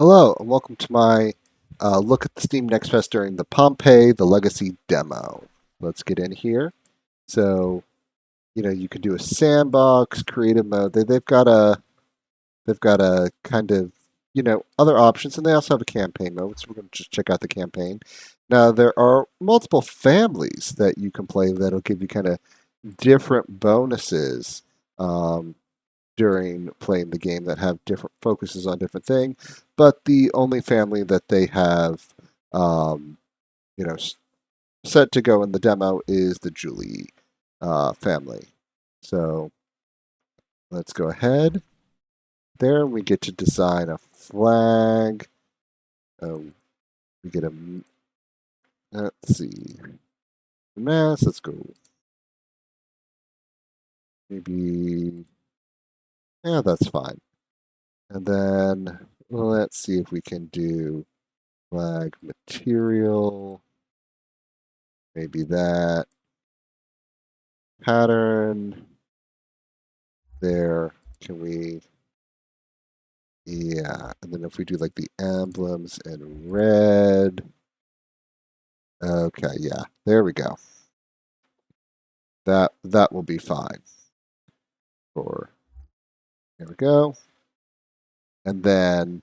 Hello, and welcome to my look at the Steam Next Fest during the Pompeii the Legacy demo. Let's get in here. So, you can do a sandbox, creative mode. They've got a kind of, other options, and they also have a campaign mode. So we're going to just check out the campaign. Now, there are multiple families that you can play that'll give you kind of different bonuses. During playing the game that have different focuses on different things. But the only family that they have, um, you know, set to go in the demo is the Julie family. So let's go ahead. There we get to design a flag. Um, we get a let's see mass. Let's go. Maybe yeah, that's fine. And then let's see if we can do flag material. Maybe that pattern there. Can we? Yeah. And then if we do like the emblems in red. Okay, yeah. There we go. That will be fine. For there we go. And then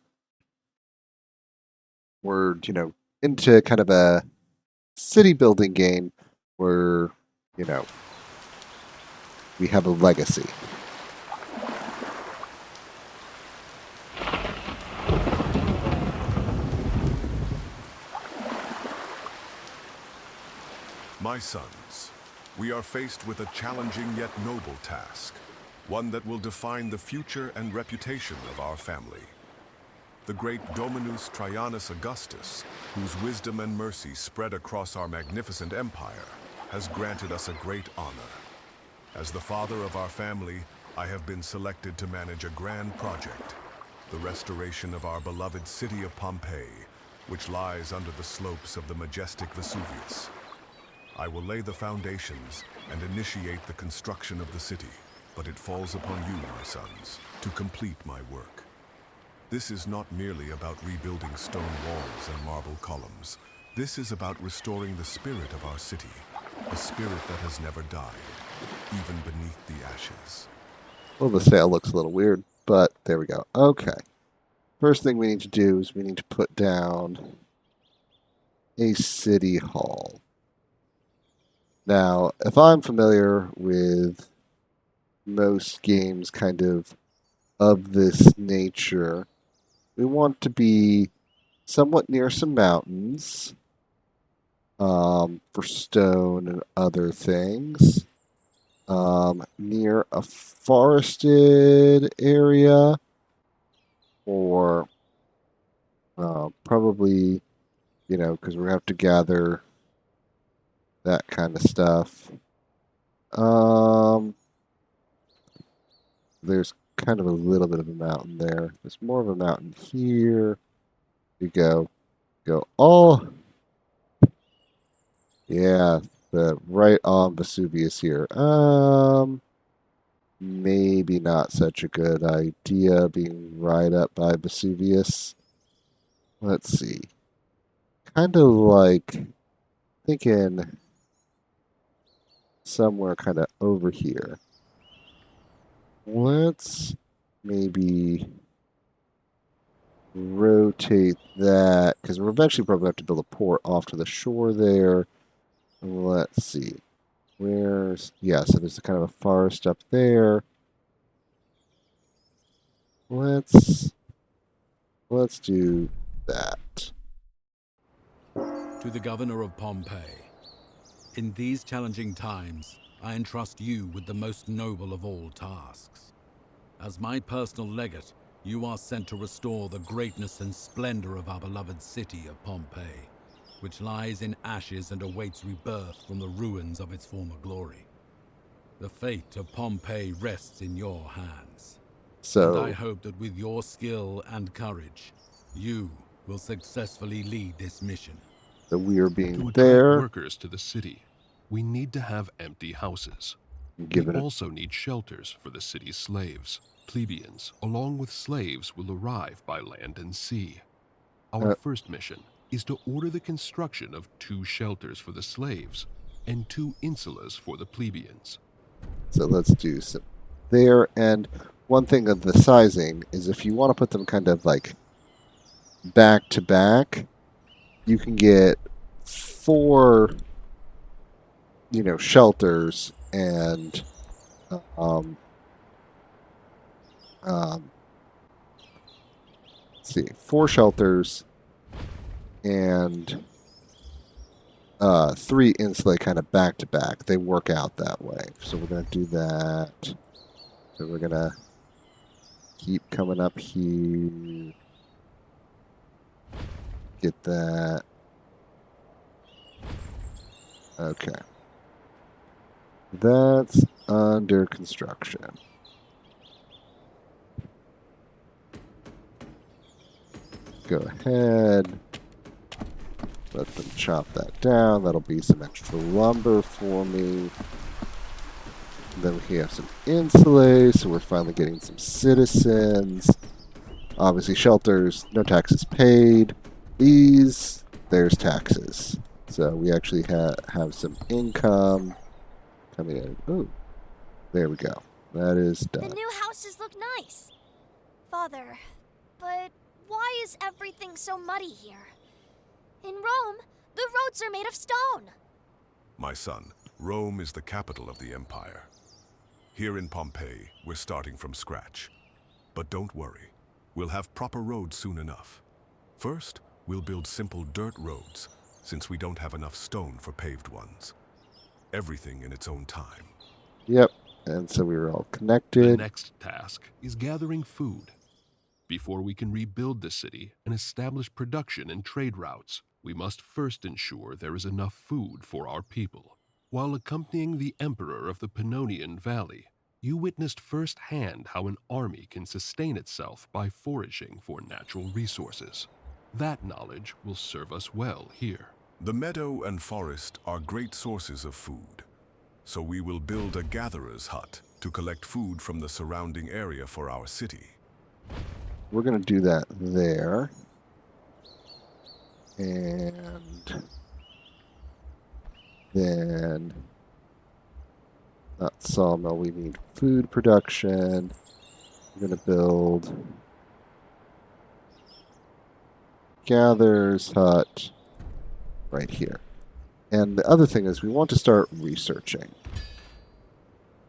we're, into kind of a city building game where, you know, we have a legacy. My sons, we are faced with a challenging yet noble task, one that will define the future and reputation of our family. The great Dominus Trajanus Augustus, whose wisdom and mercy spread across our magnificent empire, has granted us a great honor. As the father of our family, I have been selected to manage a grand project, the restoration of our beloved city of Pompeii, which lies under the slopes of the majestic Vesuvius. I will lay the foundations and initiate the construction of the city, but it falls upon you, my sons, to complete my work. This is not merely about rebuilding stone walls and marble columns. This is about restoring the spirit of our city, a spirit that has never died, even beneath the ashes. Well, the sail looks a little weird, but there we go. Okay. First thing we need to do is we need to put down a city hall. Now, if I'm familiar with most games of this nature, we want to be somewhat near some mountains for stone and other things. Near a forested area, or probably, because we have to gather that kind of stuff. Um, there's kind of a little bit of a mountain there. There's more of a mountain here. You go. Oh, yeah, the right on Vesuvius here. Maybe not such a good idea being right up by Vesuvius. Let's see. Kind of like thinking somewhere kind of over here. Let's maybe rotate that because we'll eventually probably have to build a port off to the shore there. Let's see. So there's a kind of a forest up there. Let's let's do that. To the governor of Pompeii, in these challenging times, I entrust you with the most noble of all tasks. As my personal legate, you are sent to restore the greatness and splendor of our beloved city of Pompeii, which lies in ashes and awaits rebirth from the ruins of its former glory. The fate of Pompeii rests in your hands, and I So hope that with your skill and courage, you will successfully lead this mission. the weir being To attract there, workers to the city, we need to have empty houses. We given it. also need shelters for the city's slaves. plebeians, along with slaves, will arrive by land and sea. Our Uh, first mission is to order the construction of 2 shelters for the slaves and 2 insulas for the plebeians. so let's do some there. And one thing of the sizing is if you want to put them kind of like back to back, you can get 4, shelters and um, um, let's see, 4 shelters and 3 insulate kind of back to back. They work out that way. So we're gonna do that. So we're gonna keep coming up here. Get that. Okay. That's under construction. Go ahead. Let them chop that down. That'll be some extra lumber for me. And then we have some insulate, so we're finally getting some citizens. Obviously, shelters, no taxes paid. These, there's taxes. So we actually have some income coming in. Ooh, there we go. That is The done. new houses look nice. Father, but why is everything so muddy here? In Rome, the roads are made of stone. My son, Rome is the capital of the empire. Here in Pompeii, we're starting from scratch. But don't worry, we'll have proper roads soon enough. First, we'll build simple dirt roads, since we don't have enough stone for paved ones. Everything in its own time. Yep. And so we were all The connected. next task is gathering food. Before we can rebuild the city and establish production and trade routes, we must first ensure there is enough food for our people. While accompanying the emperor of the Pannonian Valley, you witnessed firsthand how an army can sustain itself by foraging for natural resources. That knowledge will serve us well here. The meadow and forest are great sources of food, so we will build a gatherer's hut to collect food from the surrounding area for our city. We're going to do that there. And then, not sawmill, we need food production. We're going to build gatherer's hut right here. And the other thing is we want to start researching.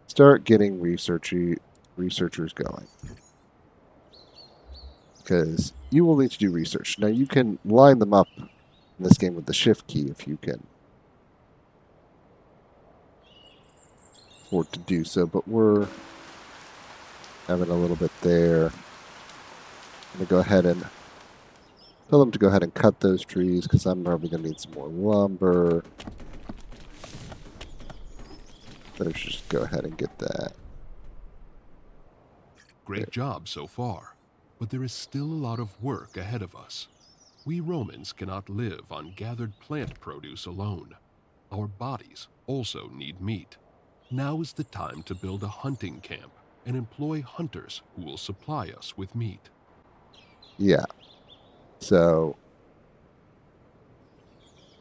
Start getting researchers going. Because you will need to do research. Now you can line them up in this game with the shift key if you can afford to do so, but we're having a little bit there. I'm going to go ahead and tell them to go ahead and cut those trees because I'm probably going to need some more lumber. Let's just go ahead and get that. Great job so far, but there is still a lot of work ahead of us. We Romans cannot live on gathered plant produce alone. Our bodies also need meat. Now is the time to build a hunting camp and employ hunters who will supply us with meat. Yeah. So,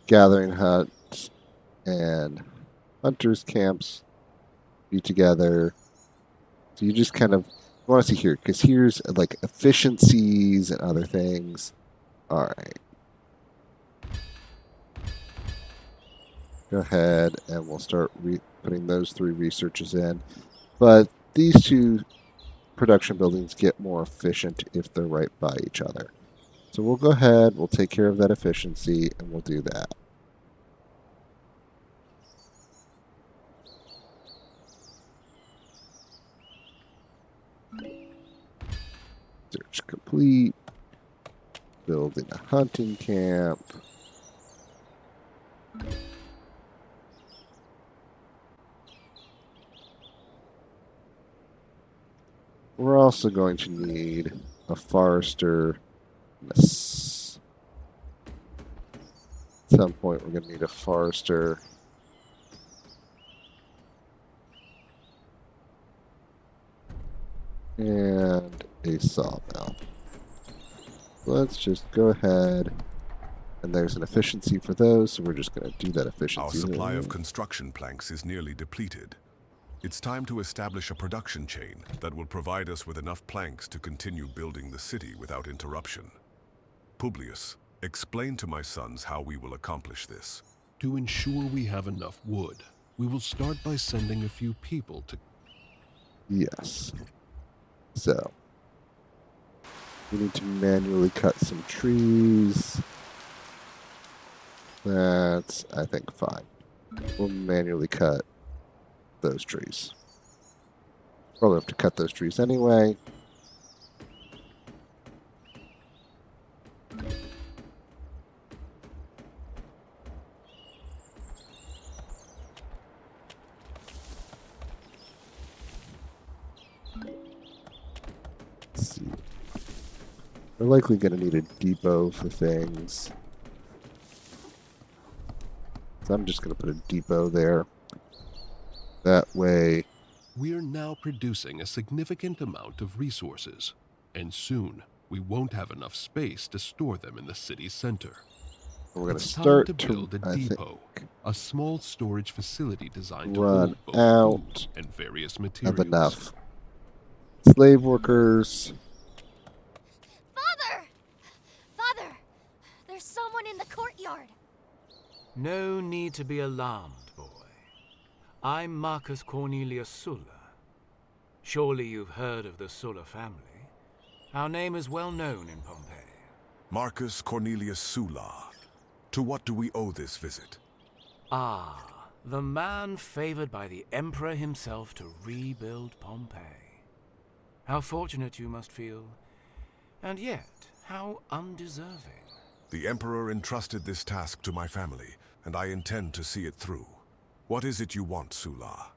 gathering huts and hunters' camps be together. So you just kind of want to see here, because here's like efficiencies and other things. All right. Go ahead and we'll start putting those 3 researches in. But these 2 production buildings get more efficient if they're right by each other. So we'll go ahead, we'll take care of that efficiency, and we'll do that. Search complete. Building a hunting camp. We're also going to need a forester. At some point, we're going to need a forester. and a sawmill. Let's just go ahead, and there's an efficiency for those, so we're just going to do that Our efficiency. supply of construction planks is nearly depleted. It's time to establish a production chain that will provide us with enough planks to continue building the city without interruption. Publius, explain to my sons how we will accomplish this. To ensure we have enough wood, we will start by sending a few people to... Yes. So, we need to manually cut some trees. That's, I think, fine. We'll manually cut those trees. Probably have to cut those trees anyway. Let's see. We're likely going to need a depot for things. So I'm just going to put a depot there. That way, We're now producing a significant amount of resources, and soon we won't have enough space to store them in the city center. we're going to It's time start to build a I think, depot, a small storage facility designed to run hold both out food and various of materials. enough slave workers. Father! Father! There's someone in the courtyard. No need to be alarmed, boy. I'm Marcus Cornelius Sulla. Surely you've heard of the Sulla family. Our name is well known in Pompeii. Marcus Cornelius Sulla. To what do we owe this visit? Ah, the man favored by the Emperor himself to rebuild Pompeii. How fortunate you must feel, and yet how undeserving. The Emperor entrusted this task to my family, and I intend to see it through. What is it you want, Sulla?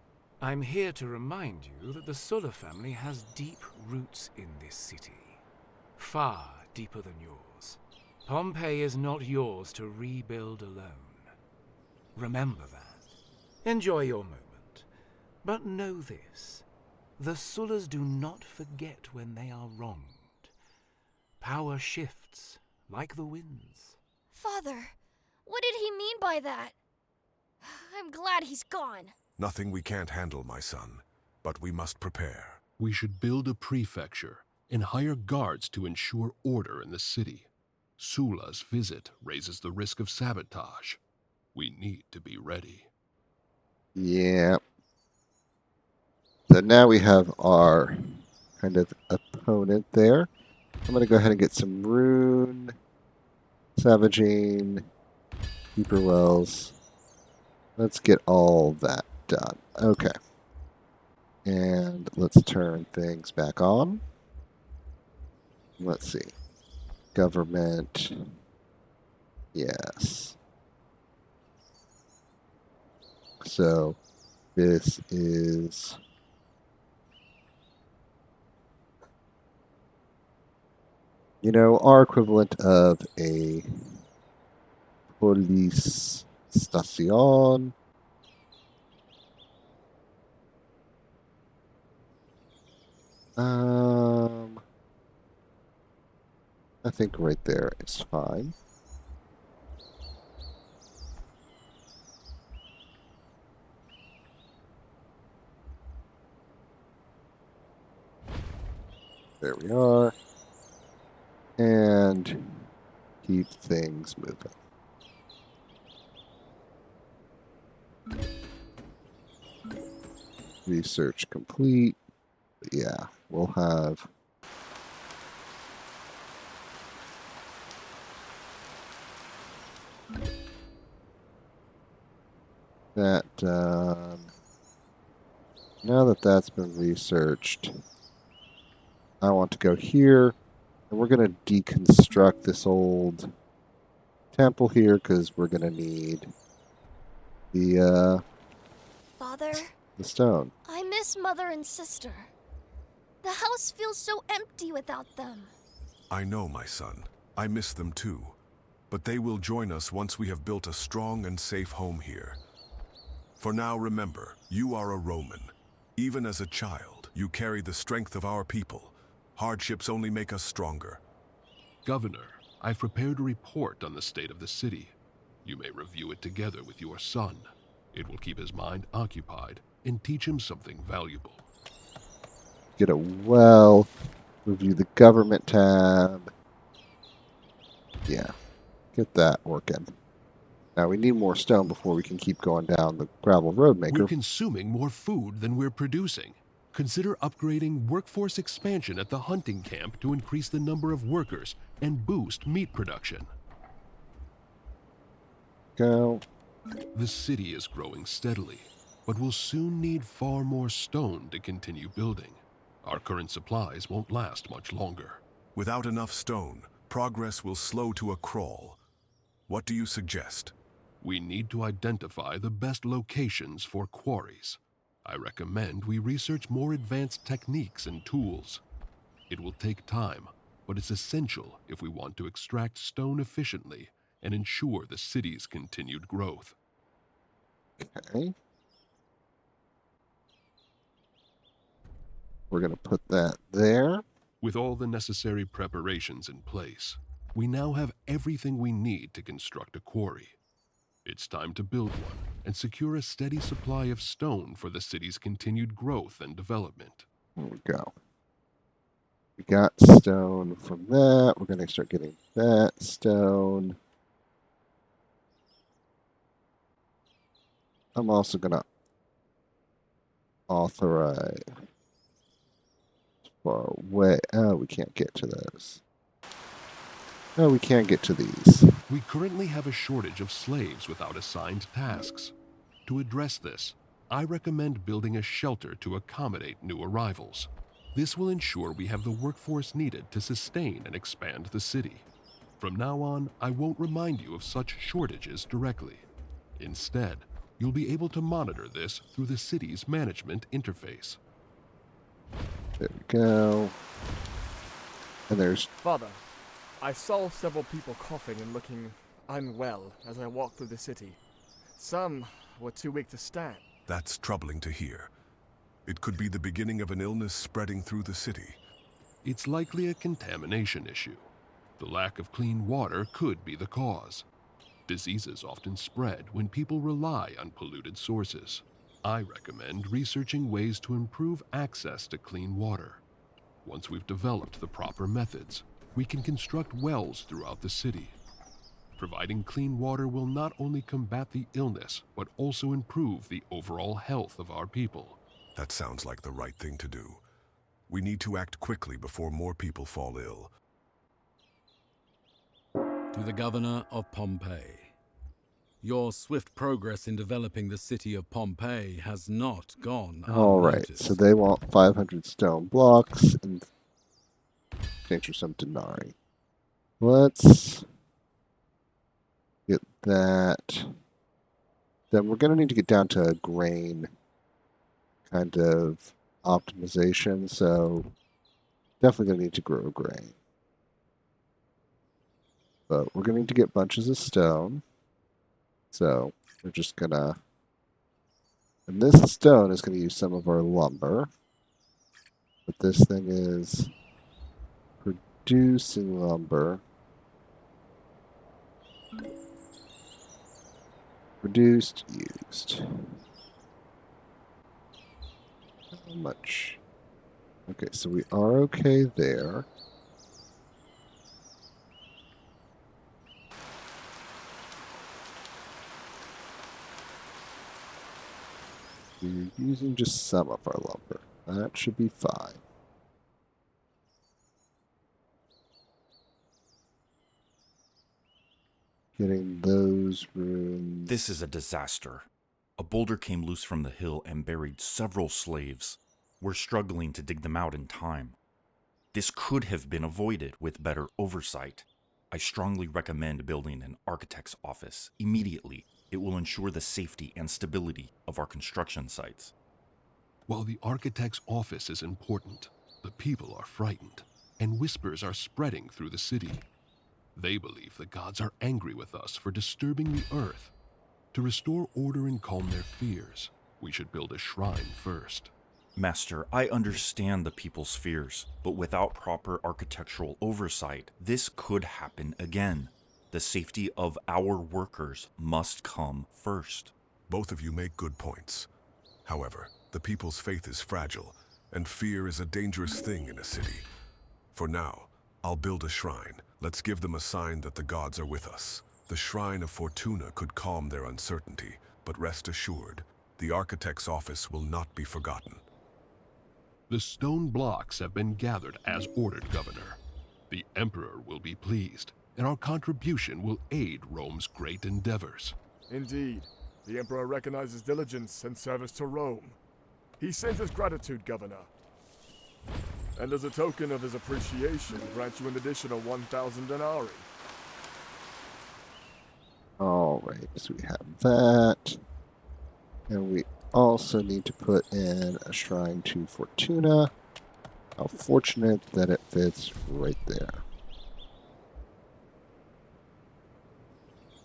I'm here to remind you that the Sulla family has deep roots in this city. Far deeper than yours. Pompeii is not yours to rebuild alone. Remember that. Enjoy your moment. But know this. The Sullas do not forget when they are wronged. Power shifts, like the winds. Father, what did he mean by that? I'm glad he's gone. Nothing we can't handle, my son, but we must prepare. We should build a prefecture and hire guards to ensure order in the city. Sulla's visit raises the risk of sabotage. We need to be ready. Yeah. So now we have our kind of opponent there. I'm going to go ahead and get some rune, savaging, deeper wells. Let's get all that done. Okay. And let's turn things back on. Let's see. Government. Yes. So this is our equivalent of a police station. I think right there is fine. There we are. And keep things moving. Research complete. Yeah, we'll have that done. Now that that's been researched, I want to go here, and we're going to deconstruct this old temple here because we're going to need the Father, stone. I miss Mother and Sister. The house feels so empty without them. I know, my son. I miss them too. But they will join us once we have built a strong and safe home here. For now, remember, you are a Roman. Even as a child, You carry the strength of our people. Hardships only make us stronger. Governor, I've prepared a report on the state of the city. You may review it together with your son. It will keep his mind occupied and teach him something valuable. Get a well. Review the government tab. Yeah, get that working. Now we need more stone before we can keep going down the gravel road maker. We're consuming more food than we're producing. Consider upgrading workforce expansion at the hunting camp to increase the number of workers and boost meat production. Go. The city is growing steadily, but will soon need far more stone to continue building. Our current supplies won't last much longer. Without enough stone, progress will slow to a crawl. What do you suggest? We need to identify the best locations for quarries. I recommend we research more advanced techniques and tools. It will take time, but it's essential if we want to extract stone efficiently and ensure the city's continued growth. Okay. We're going to put that there. With all the necessary preparations in place, we now have everything we need to construct a quarry. It's time to build one and secure a steady supply of stone for the city's continued growth and development. There we go. We got stone from that. We're going to start getting that stone. I'm also going to authorize far away. Oh, we can't get to those. No, we can't get to these. We currently have a shortage of slaves without assigned tasks. To address this, I recommend building a shelter to accommodate new arrivals. This will ensure we have the workforce needed to sustain and expand the city. From now on, I won't remind you of such shortages directly. Instead, you'll be able to monitor this through the city's management interface. There we go. And there's... Father, I saw several people coughing and looking unwell as I walked through the city. Some were too weak to stand. That's troubling to hear. It could be the beginning of an illness spreading through the city. It's likely a contamination issue. The lack of clean water could be the cause. Diseases often spread when people rely on polluted sources. I recommend researching ways to improve access to clean water. Once we've developed the proper methods, we can construct wells throughout the city. Providing clean water will not only combat the illness, but also improve the overall health of our people. That sounds like the right thing to do. We need to act quickly before more people fall ill. To the governor of Pompeii. Your swift progress in developing the city of Pompeii has not gone All right, unnoticed. so they want 500 stone blocks and change for some denarii. Let's get that. Then we're going to need to get down to a grain kind of optimization, so definitely going to need to grow grain. But we're going to need to get bunches of stone. So we're just going to... And this stone is going to use some of our lumber. But this thing is producing lumber. Produced, used. How much? Okay, so we are okay there. We're using just some of our lumber. That should be fine. Getting those rooms. This is a disaster. A boulder came loose from the hill and buried several slaves. We're struggling to dig them out in time. This could have been avoided with better oversight. I strongly recommend building an architect's office immediately. It will ensure the safety and stability of our construction sites. While the architect's office is important, the people are frightened, and whispers are spreading through the city. They believe the gods are angry with us for disturbing the earth. To restore order and calm their fears, we should build a shrine first. Master, I understand the people's fears, but without proper architectural oversight, this could happen again. The safety of our workers must come first. Both of you make good points. However, the people's faith is fragile, and fear is a dangerous thing in a city. For now, I'll build a shrine. Let's give them a sign that the gods are with us. The Shrine of Fortuna could calm their uncertainty, but rest assured, the architect's office will not be forgotten. The stone blocks have been gathered as ordered, Governor. The Emperor will be pleased, and our contribution will aid Rome's great endeavors. Indeed, the Emperor recognizes diligence and service to Rome. He sends his gratitude, Governor. And as a token of his appreciation, grants you an additional 1,000 denarii. Alright, so we have that. And we also need to put in a shrine to Fortuna. How fortunate that it fits right there.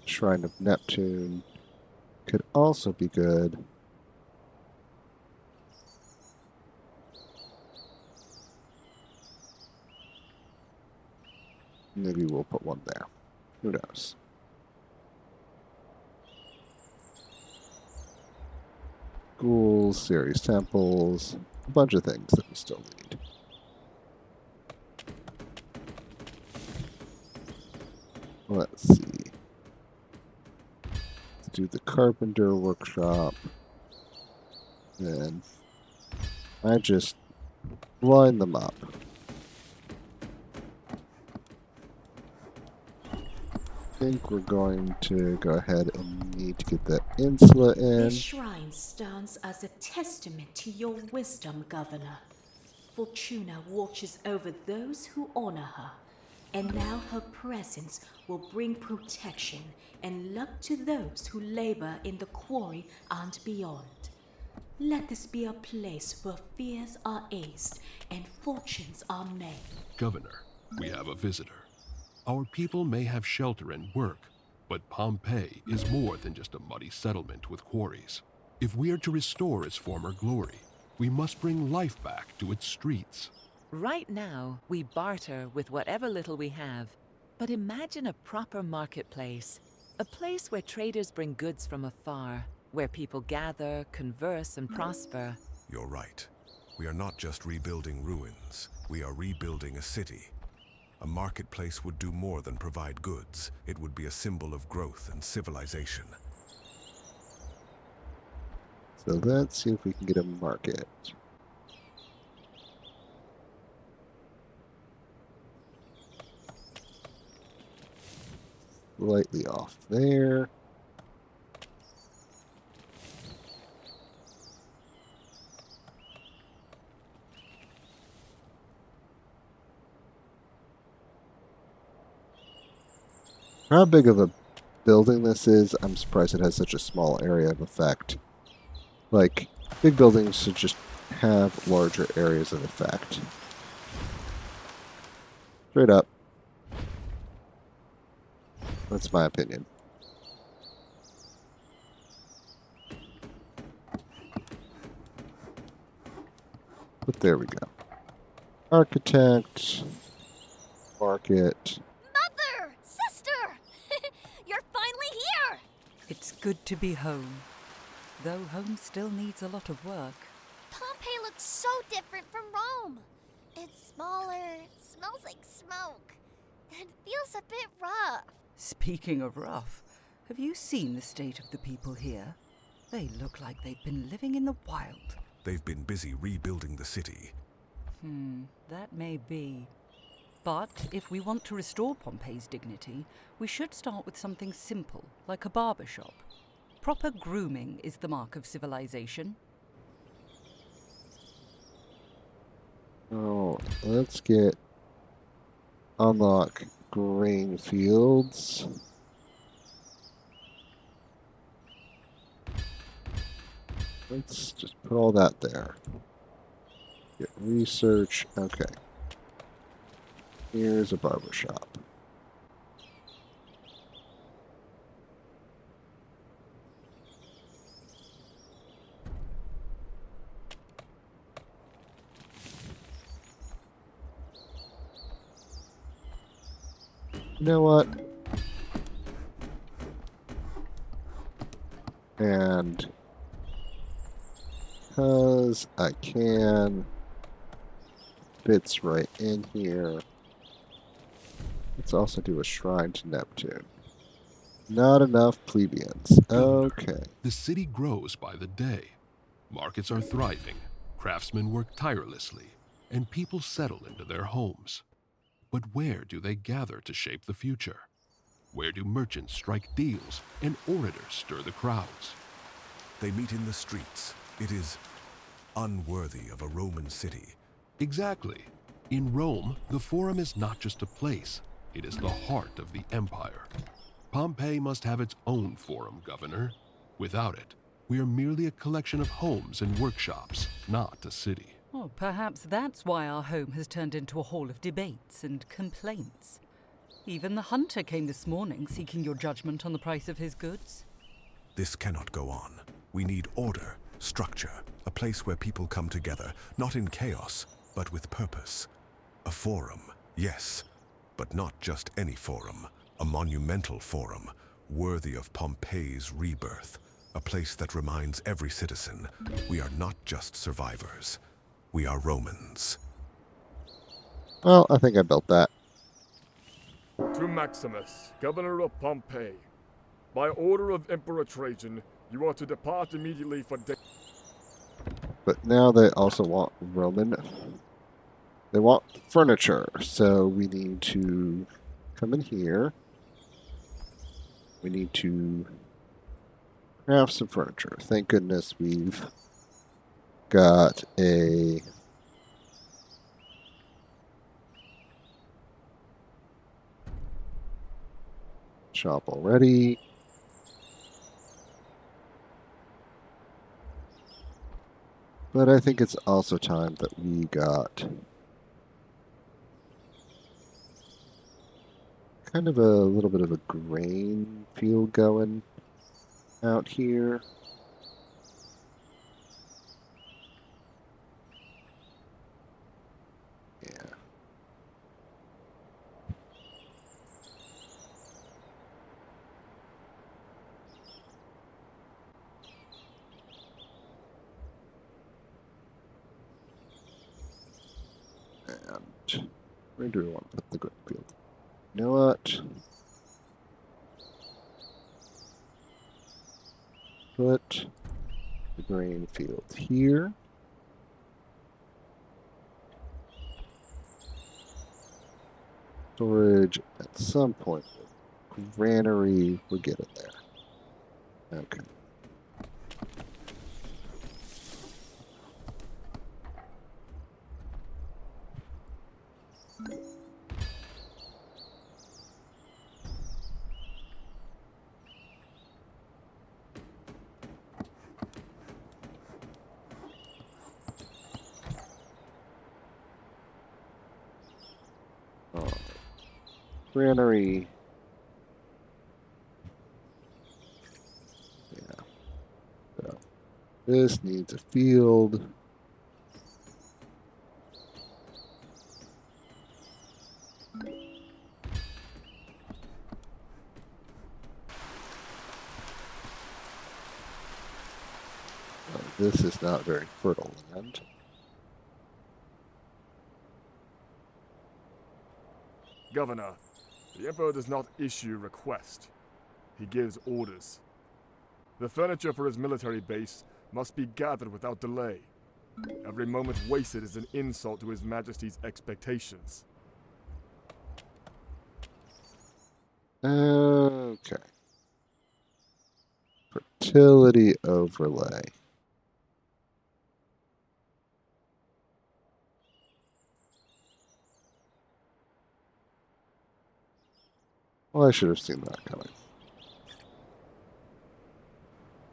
Shrine of Neptune could also be good. Maybe we'll put one there. Who knows? Schools, series temples, a bunch of things that we still need. Let's see. Let's do the carpenter workshop. Then I just line them up. I think we're going to go ahead and need to get that insula in. This shrine stands as a testament to your wisdom, Governor. Fortuna watches over those who honor her, and now her presence will bring protection and luck to those who labor in the quarry and beyond. Let this be a place where fears are eased and fortunes are made. Governor, we have a visitor. Our people may have shelter and work, but Pompeii is more than just a muddy settlement with quarries. If we are to restore its former glory, we must bring life back to its streets. Right now, we barter with whatever little we have. But imagine a proper marketplace. A place where traders bring goods from afar, where people gather, converse, and prosper. You're right. We are not just rebuilding ruins. We are rebuilding a city. A marketplace would do more than provide goods. It would be a symbol of growth and civilization. So let's see if we can get a market. Slightly off there. How big of a building this is, I'm surprised it has such a small area of effect. Like, big buildings should just have larger areas of effect. Straight up. That's my opinion. But there we go. Architect. Market. Mother! Sister! You're finally here! It's good to be home, though home still needs a lot of work. Pompeii looks so different from Rome. It's smaller, smells like smoke, and feels a bit rough. Speaking of rough, have you seen the state of the people here? They look like they've been living in the wild. They've been busy rebuilding the city. That may be. But if we want to restore Pompeii's dignity, we should start with something simple, like a barber shop. Proper grooming is the mark of civilization. Oh, let's get unlock grain fields. Let's just put all that there. Get research. Okay. Here's a barber shop. You know what? And because I can, fits right in here. Let's also do a shrine to Neptune. Not enough plebeians. Okay. The city grows by the day. Markets are thriving, craftsmen work tirelessly, and people settle into their homes. But where do they gather to shape the future? Where do merchants strike deals and orators stir the crowds? They meet in the streets. It is unworthy of a Roman city. Exactly. In Rome, the Forum is not just a place, it is the heart of the empire. Pompeii must have its own Forum, Governor. Without it, we are merely a collection of homes and workshops, not a city. Oh, perhaps that's why our home has turned into a hall of debates and complaints. Even the hunter came this morning seeking your judgment on the price of his goods. This cannot go on. We need order, structure, a place where people come together, not in chaos, but with purpose. A forum, yes, but not just any forum. A monumental forum, worthy of Pompeii's rebirth. A place that reminds every citizen, we are not just survivors. We are Romans. Well, I think I built that. To Maximus, governor of Pompeii. By order of Emperor Trajan, you are to depart immediately for But now they also want Roman. They want furniture, so we need to come in here. We need to craft some furniture. Thank goodness we've got a shop already. But I think it's also time that we got kind of a little bit of a grain field going out here. Yeah. And where do we want to put the grain field? You know what? Put the grain field here. Storage at some point. Granary, we'll get it there. Okay. Granary. Yeah. So this needs a field. This is not very fertile land. Governor, the Emperor does not issue requests. He gives orders. The furniture for his military base must be gathered without delay. Every moment wasted is an insult to His Majesty's expectations. Okay. Fertility overlay. Well, I should have seen that coming.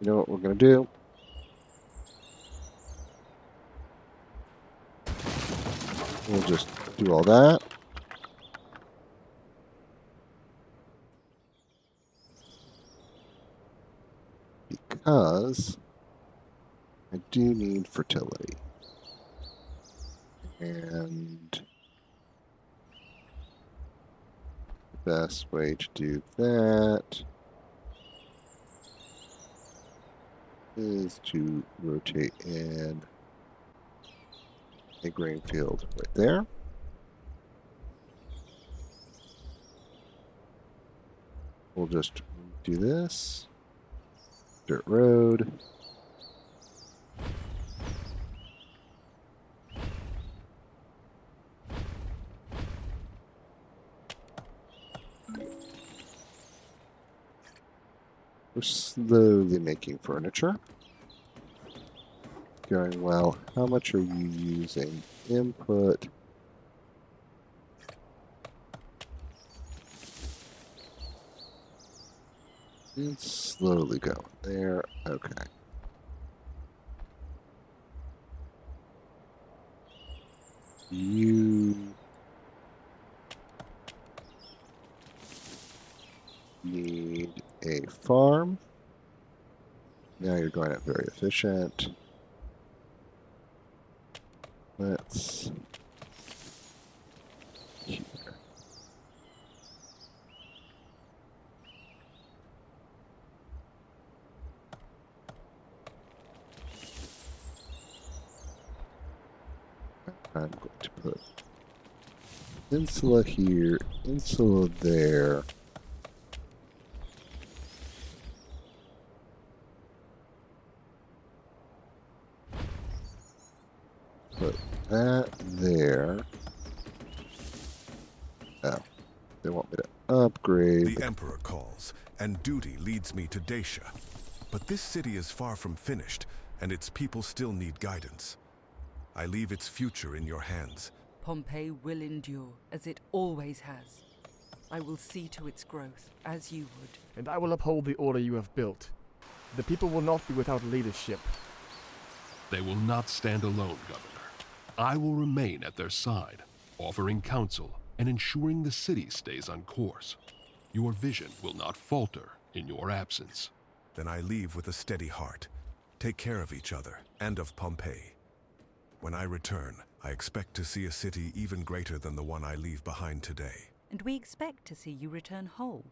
You know what we're going to do? We'll just do all that. Because I do need fertility. And best way to do that is to rotate in a grain field right there. We'll just do this. Dirt road. We're slowly making furniture. Going well. How much are you using? Input. It's slowly going there. Okay. You need a farm. Now you're going at very efficient. Let's here. I'm going to put insula here, insula there. Put that there. Oh, they want me to upgrade. The Emperor calls, and duty leads me to Dacia. But this city is far from finished, and its people still need guidance. I leave its future in your hands. Pompeii will endure, as it always has. I will see to its growth, as you would. And I will uphold the order you have built. The people will not be without leadership. They will not stand alone, Governor. I will remain at their side, offering counsel and ensuring the city stays on course. Your vision will not falter in your absence. Then I leave with a steady heart. Take care of each other and of Pompeii. When I return, I expect to see a city even greater than the one I leave behind today. And we expect to see you return whole,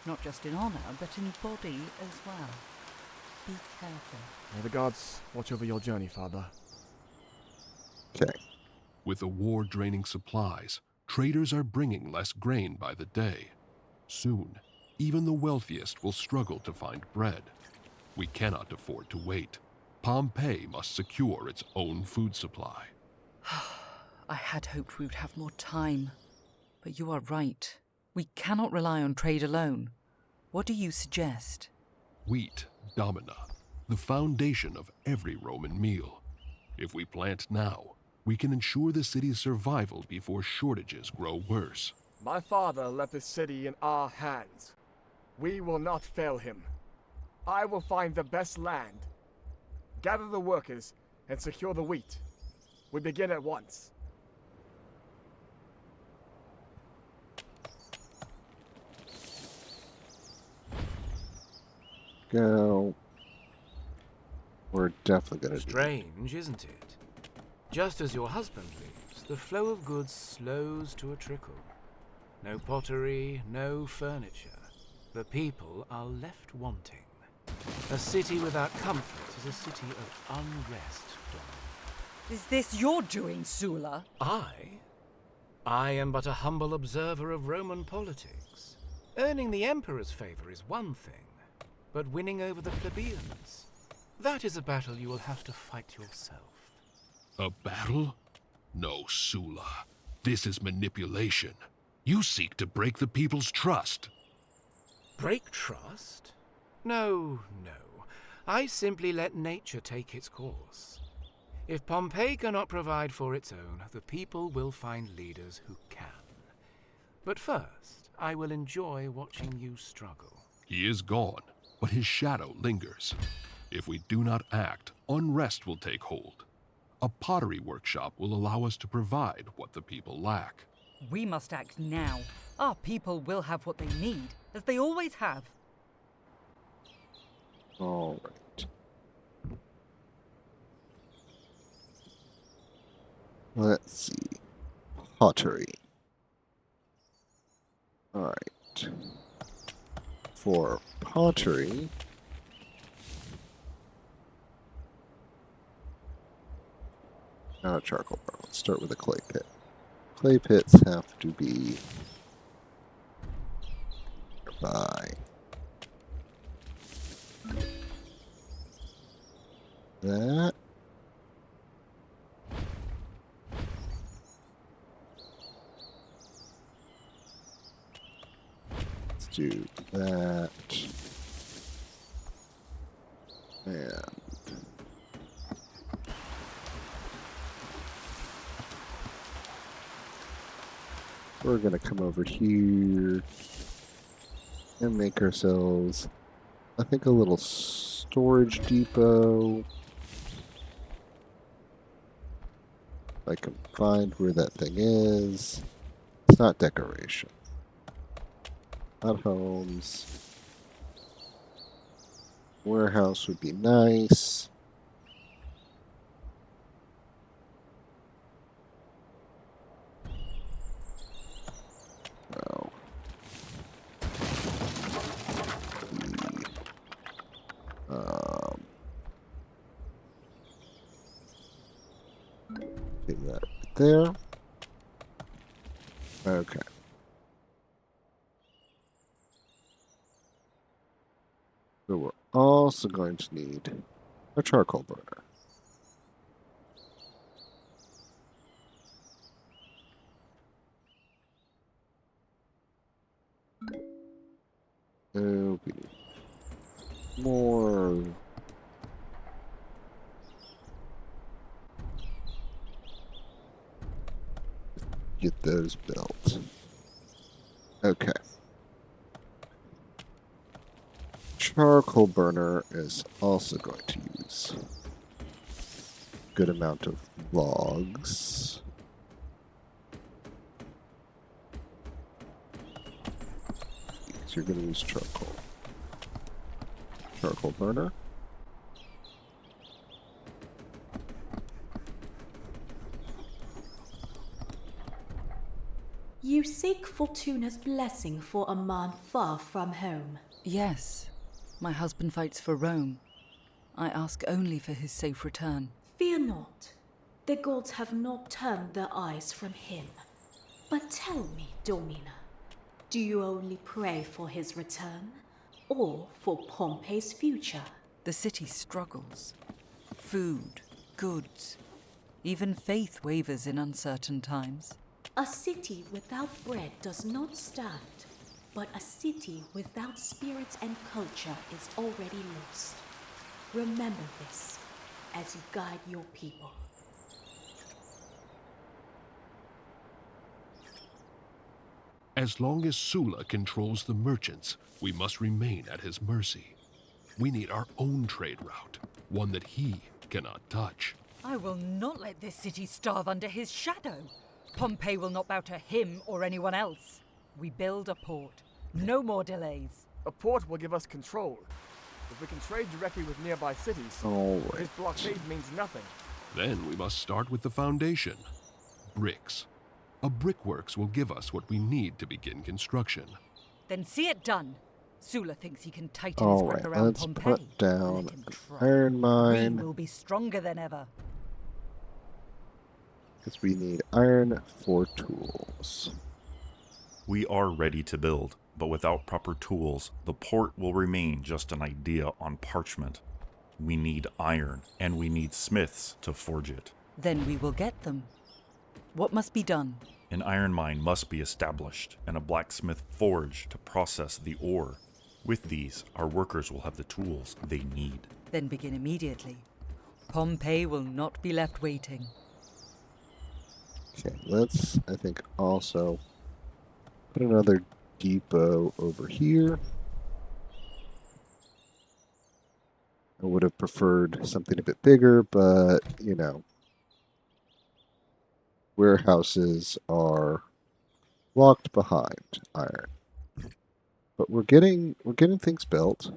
not just in honor, but in body as well. Be careful. May the gods watch over your journey, Father. Okay. With the war draining supplies, traders are bringing less grain by the day. Soon, even the wealthiest will struggle to find bread. We cannot afford to wait. Pompeii must secure its own food supply. I had hoped we would have more time. But you are right. We cannot rely on trade alone. What do you suggest? Wheat, domina, the foundation of every Roman meal. If we plant now, we can ensure the city's survival before shortages grow worse. My father left this city in our hands. We will not fail him. I will find the best land, gather the workers, and secure the wheat. We begin at once. Go. We're definitely going to do Strange, isn't it? Just as your husband leaves, the flow of goods slows to a trickle. No pottery, no furniture. The people are left wanting. A city without comfort is a city of unrest, Dom. Is this your doing, Sulla? I am but a humble observer of Roman politics. Earning the Emperor's favor is one thing, but winning over the plebeians, that is a battle you will have to fight yourself. A battle? No, Sulla. This is manipulation. You seek to break the people's trust. Break trust? No. I simply let nature take its course. If Pompeii cannot provide for its own, the people will find leaders who can. But first, I will enjoy watching you struggle. He is gone, but his shadow lingers. If we do not act, unrest will take hold. A pottery workshop will allow us to provide what the people lack. We must act now. Our people will have what they need, as they always have. All right. Let's see. Pottery. All right. For pottery, not a charcoal burner. Let's start with a clay pit. Clay pits have to be nearby. That. Let's do that. And we're going to come over here and make ourselves, I think, a little storage depot. If I can find where that thing is. It's not decoration. Not homes. Warehouse would be nice. Oh. Do that right there. Okay. So we're also going to need a charcoal burner. There'll be more. Get those built. Okay. Charcoal burner is also going to use a good amount of logs. So you're going to use charcoal. Charcoal burner. You seek Fortuna's blessing for a man far from home. Yes, my husband fights for Rome. I ask only for his safe return. Fear not. The gods have not turned their eyes from him. But tell me, Domina, do you only pray for his return, or for Pompeii's future? The city struggles. Food, goods, even faith wavers in uncertain times. A city without bread does not stand, but a city without spirit and culture is already lost. Remember this as you guide your people. As long as Sulla controls the merchants, we must remain at his mercy. We need our own trade route, one that he cannot touch. I will not let this city starve under his shadow. Pompeii will not bow to him or anyone else. We build a port. No more delays. A port will give us control. If we can trade directly with nearby cities, Alright. his blockade means nothing. Then we must start with the foundation. Bricks. A brickworks will give us what we need to begin construction. Then see it done. Sulla thinks he can tighten his grip Alright, around let's Pompeii. put down Let him an try. iron We mine. will be stronger than ever. Because we need iron for tools. We are ready to build, but without proper tools, the port will remain just an idea on parchment. We need iron, and we need smiths to forge it. Then we will get them. What must be done? An iron mine must be established, and a blacksmith forge to process the ore. With these, our workers will have the tools they need. Then begin immediately. Pompeii will not be left waiting. Okay, let's, I think, also put another depot over here. I would have preferred something a bit bigger, but, you know, warehouses are locked behind iron. But we're getting things built.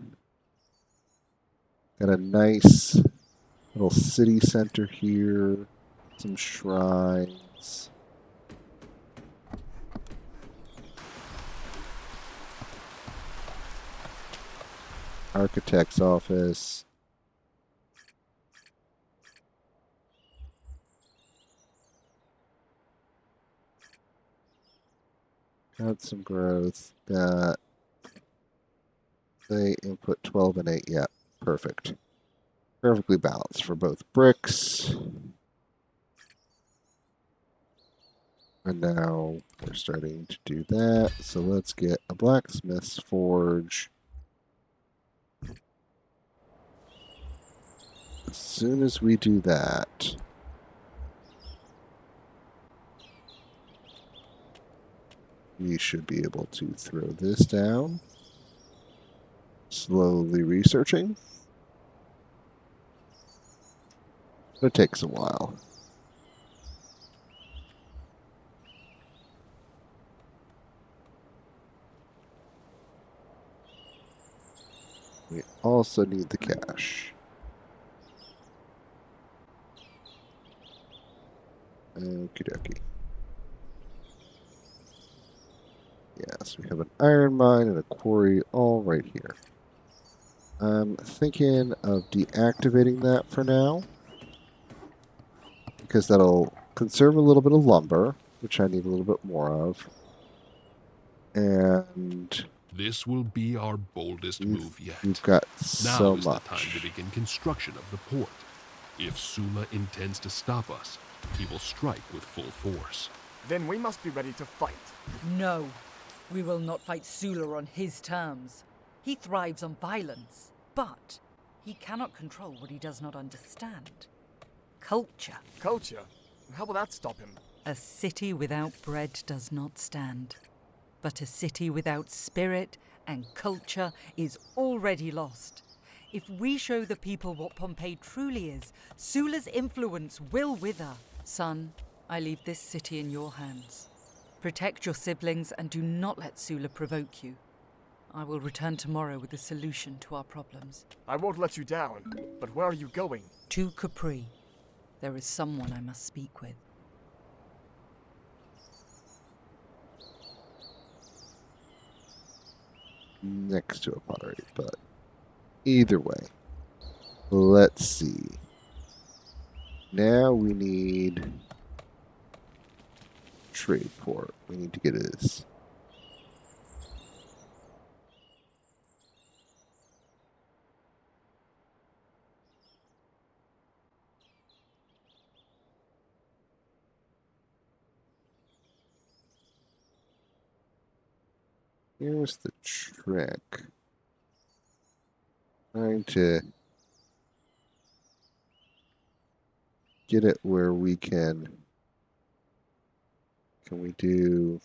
Got a nice little city center here, some shrines. architect's office. Got some growth. Got they input 12 and 8. Yeah, perfect. Perfectly balanced for both bricks. And now we're starting to do that. So let's get a blacksmith's forge. As soon as we do that, we should be able to throw this down. Slowly researching. It takes a while. We also need the cash. Okie dokie. Yes, we have an iron mine and a quarry all right here. I'm thinking of deactivating that for now, because that'll conserve a little bit of lumber, which I need a little bit more of. And This will be our boldest move yet. we've got Now so is the time to much. begin construction of the port. If Sula intends to stop us, he will strike with full force. Then we must be ready to fight. No, we will not fight Sula on his terms. He thrives on violence, but he cannot control what he does not understand. Culture. Culture? How will that stop him? A city without bread does not stand. But a city without spirit and culture is already lost. If we show the people what Pompeii truly is, Sula's influence will wither. Son, I leave this city in your hands. Protect your siblings and do not let Sula provoke you. I will return tomorrow with a solution to our problems. I won't let you down, but where are you going? To Capri. There is someone I must speak with. Next to a pottery, but either way, let's see. Now we need trade port. We need to get this. Here's the trick. Trying to get it where we can we do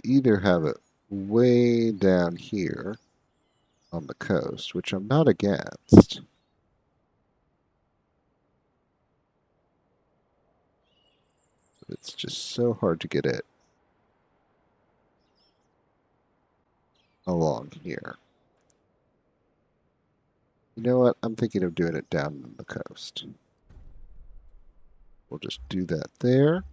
either have it way down here on the coast, which I'm not against. It's just so hard to get it along here. You know what? I'm thinking of doing it down on the coast. We'll just do that there.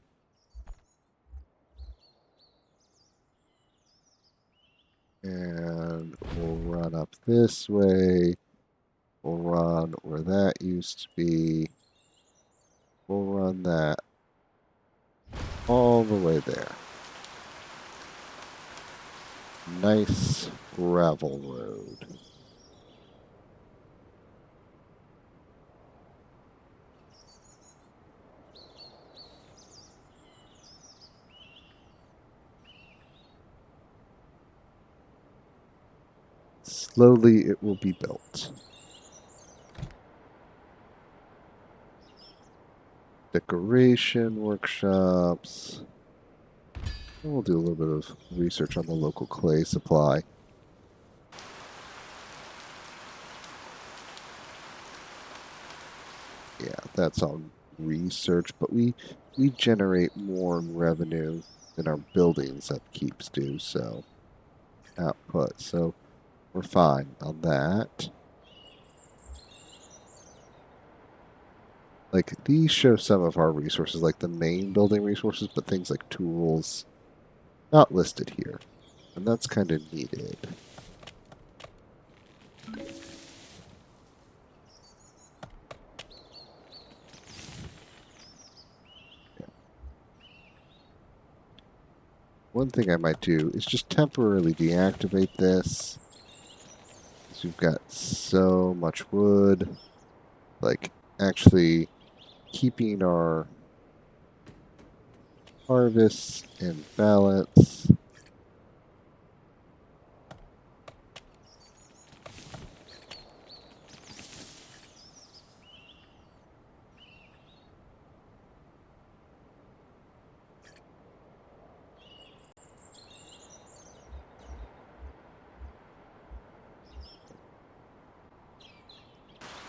And we'll run up this way. We'll run where that used to be. We'll run that all the way there. Nice gravel road. Slowly it will be built. Decoration workshops. And we'll do a little bit of research on the local clay supply. Yeah, that's on research, but we generate more revenue than our buildings upkeeps do, so output. So we're fine on that. Like, these show some of our resources, like the main building resources, but things like tools, not listed here. And that's kind of needed. Yeah. One thing I might do is just temporarily deactivate this. Because we've got so much wood. Like, actually keeping our harvests in balance.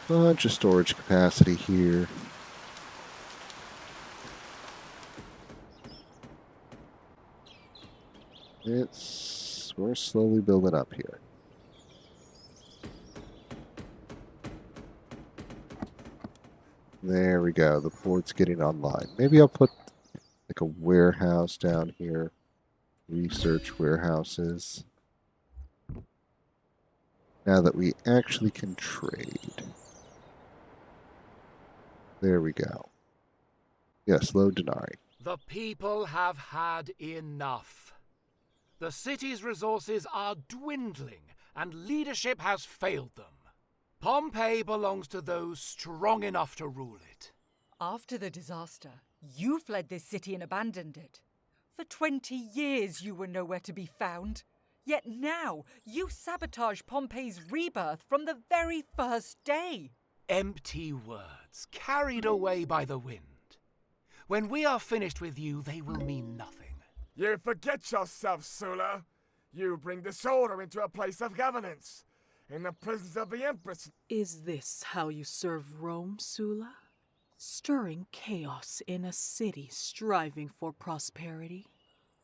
Bunch of storage capacity here. We're slowly building up here. There we go. The port's getting online. Maybe I'll put like a warehouse down here. Research warehouses. Now that we actually can trade. There we go. Yes, load Denari. The people have had enough. The city's resources are dwindling, and leadership has failed them. Pompeii belongs to those strong enough to rule it. After the disaster, you fled this city and abandoned it. For 20 years you were nowhere to be found. Yet now you sabotage Pompeii's rebirth from the very first day. Empty words, carried away by the wind. When we are finished with you, they will mean nothing. You forget yourself, Sulla. You bring disorder into a place of governance. In the presence of the Empress. Is this how you serve Rome, Sulla? Stirring chaos in a city striving for prosperity?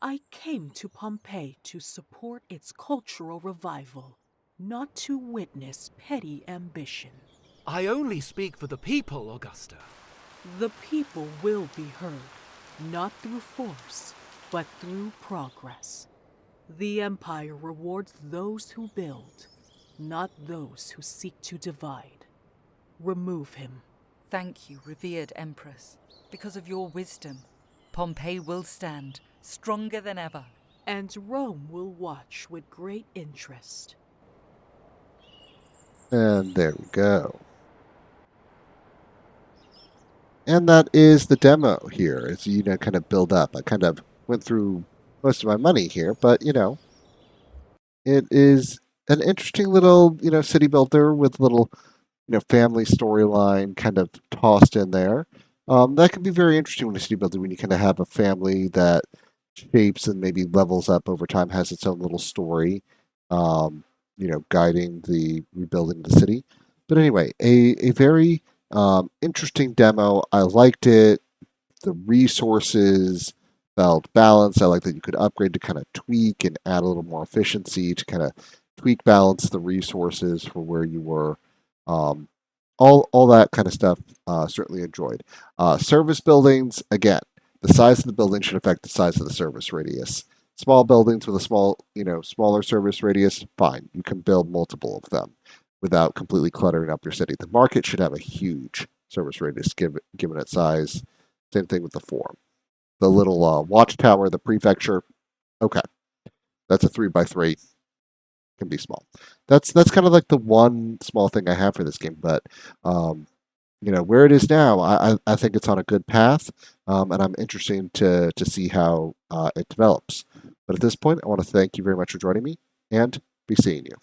I came to Pompeii to support its cultural revival, not to witness petty ambition. I only speak for the people, Augusta. The people will be heard, not through force, but through progress. The Empire rewards those who build, not those who seek to divide. Remove him. Thank you, revered Empress. Because of your wisdom, Pompeii will stand, stronger than ever. And Rome will watch with great interest. And there we go. And that is the demo here. As you know, kind of build up. I kind of went through most of my money here, but it is an interesting little city builder with a little family storyline kind of tossed in there. That can be very interesting when a city builder when you kind of have a family that shapes and maybe levels up over time, has its own little story, guiding the rebuilding of the city. But anyway, a very interesting demo. I liked it. The resources felt balanced. I like that you could upgrade to kind of tweak and add a little more efficiency to kind of tweak balance the resources for where you were. All that kind of stuff. Certainly enjoyed. Service buildings, again, the size of the building should affect the size of the service radius. Small buildings with a smaller service radius, fine. You can build multiple of them without completely cluttering up your city. The market should have a huge service radius given its size. Same thing with the forum. The little watchtower, the prefecture, okay, that's a 3x3. Can be small. That's kind of like the one small thing I have for this game, but where it is now, I think it's on a good path, and I'm interested to see how it develops. But at this point, I want to thank you very much for joining me, and be seeing you.